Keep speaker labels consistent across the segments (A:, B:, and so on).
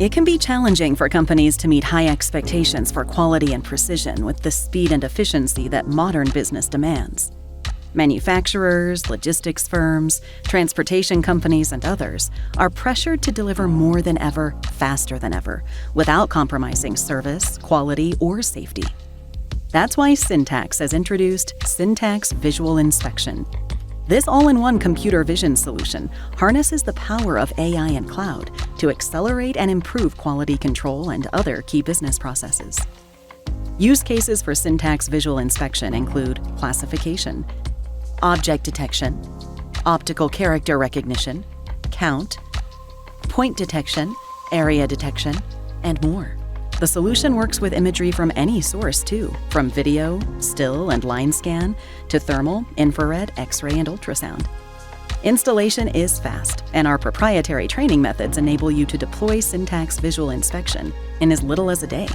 A: It can be challenging for companies to meet high expectations for quality and precision with the speed and efficiency that modern business demands. Manufacturers, logistics firms, transportation companies, and others are pressured to deliver more than ever, faster than ever, without compromising service, quality, or safety. That's why Syntax has introduced Syntax Visual Inspection. This all-in-one computer vision solution harnesses the power of AI and cloud to accelerate and improve quality control and other key business processes. Use cases for Syntax Visual Inspection include classification, object detection, optical character recognition, count, point detection, area detection, and more. The solution works with imagery from any source too, from video, still, and line scan, to thermal, infrared, X-ray, and ultrasound. Installation is fast, and our proprietary training methods enable you to deploy Syntax Visual Inspection in as little as a day.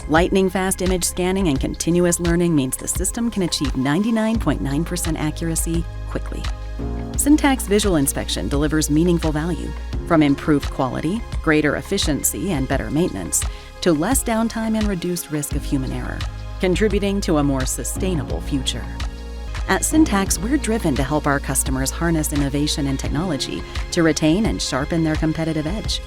A: Lightning-fast image scanning and continuous learning means the system can achieve 99.9% accuracy quickly. Syntax Visual Inspection delivers meaningful value, from improved quality, greater efficiency, and better maintenance, to less downtime and reduced risk of human error, contributing to a more sustainable future. At Syntax, we're driven to help our customers harness innovation and technology to retain and sharpen their competitive edge.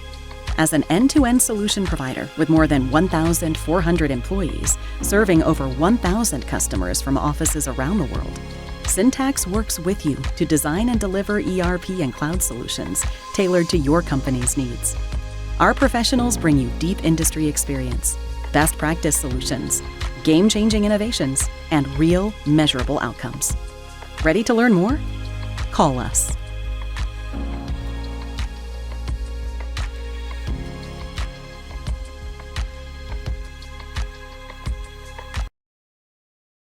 A: As an end-to-end solution provider with more than 1,400 employees, serving over 1,000 customers from offices around the world, Syntax works with you to design and deliver ERP and cloud solutions tailored to your company's needs. Our professionals bring you deep industry experience, best practice solutions, game-changing innovations, and real, measurable outcomes. Ready to learn more? Call us.